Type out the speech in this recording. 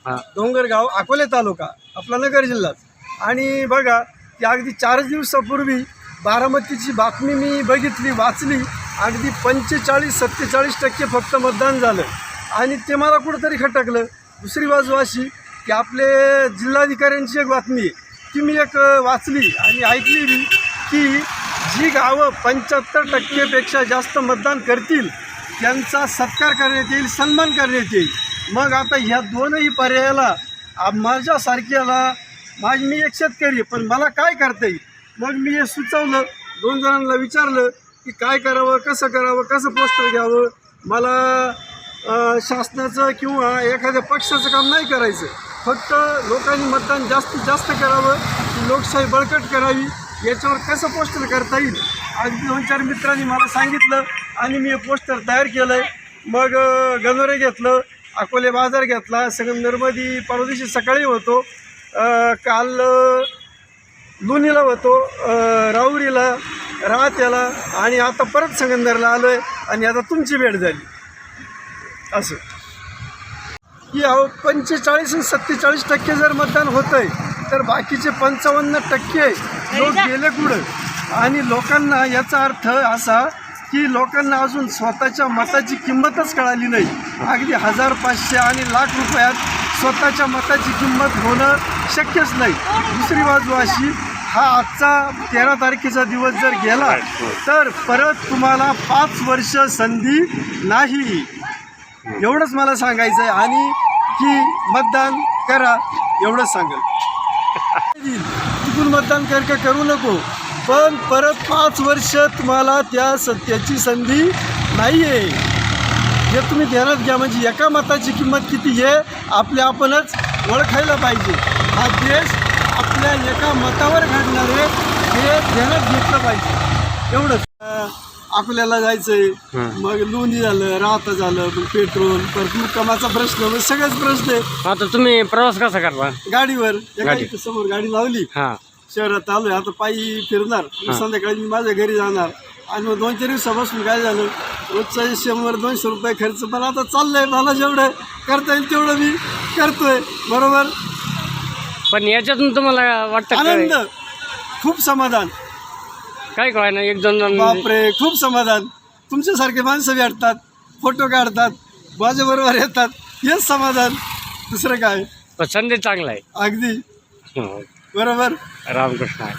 डोंगरगाव अकोले तालुका आपला नगर जिल्हाच। आणि बघा की अगदी 4 दिवसापूर्वी बारामतीची बातमी मी बघितली वाचली, अगदी 45-47% फक्त मतदान झालं आणि ते मला कुठंतरी खटकलं। दुसरी बाजू अशी की आपले जिल्हाधिकाऱ्यांची एक बातमी आहे ती मी एक वाचली आणि ऐकली बी की जी गावं 75%पेक्षा जास्त मतदान करतील त्यांचा सत्कार करण्यात येईल, सन्मान करण्यात येईल। मग आता ह्या दोनही पर्यायाला माझ्यासारख्याला मी एक शेतकरी आहे पण मला काय करता येईल, मग मी हे सुचवलं, 2 जणांना विचारलं की काय करावं, कसं पोस्टर घ्यावं। मला शासनाचं किंवा एखाद्या पक्षाचं काम नाही करायचं, फक्त लोकांनी मतदान जास्तीत जास्त करावं, लोकशाही बळकट करावी, याच्यावर कसं पोस्टर करता येईल। अगदी 2-4 मित्रांनी मला सांगितलं आणि मी हे पोस्टर तयार केलं आहे। मग गणोरे घेतलं, अकोले बाजार घेतला, संगमनेरमध्ये परवा दिवशी सकाळी होतो, काल लोणीला होतो, राहुरीला, राहत्याला आणि आता परत संगमनेरला आलो आहे आणि आता तुमची भेट झाली। असं की 45-47% जर मतदान होतं आहे तर बाकीचे 55% लोक गेले कुठं। आणि लोकांना याचा अर्थ असा की लोकांना अजून स्वतःच्या मताची किंमतच कळाली नाही। अगदी 1000, 500 आणि लाख रुपयात स्वतःच्या मताची किंमत होणं शक्यच नाही। दुसरी बाजू अशी, हा आजचा 13 तारखेचा दिवस जर गेला तर परत तुम्हाला 5 वर्ष संधी नाही, एवढंच मला सांगायचं आहे। आणि की मतदान करा एवढंच सांगेल। तिथून मतदान करू नको, पण परत 5 वर्ष तुम्हाला त्या सत्याची संधी नाही आहे, हे तुम्ही ध्यानात घ्या। म्हणजे एका मताची किंमत किती आहे आपणच ओळखायला पाहिजे। हा देश आपल्या एका मतावर घडणार आहे हे ध्यानात घेतलं पाहिजे, एवढंच। अकोल्याला जायचं आहे, मग लोणी झालं, राहता झालं, मग पेट्रोल, परत मुक्कामाचा प्रश्न, मग सगळेच प्रश्न आहे। आता तुम्ही प्रवास कसा करता? गाडीवर, एका समोर गाडी लावली, हां शहरात आलोय, आता पायी फिरणार, संध्याकाळी मी माझ्या घरी जाणार। आणि मग 2-4 दिवसापासून काय झालं, रोजचा 100-200 रुपये खर्च, पण आता चाललंय, मला जेवढं करता येईल तेवढं मी करतोय, बरोबर। पण याच्यातून तुम्हाला वाटतं आनंद, खूप समाधान, काय कळाय ना, 1-2 जण बापरे, खूप समाधान। तुमच्यासारखे माणसं भेटतात, फोटो काढतात, माझ्याबरोबर येतात, हेच समाधान, दुसरं काय। संदेश चांगला आहे, अगदी बरोबर। रामकृष्ण आहे।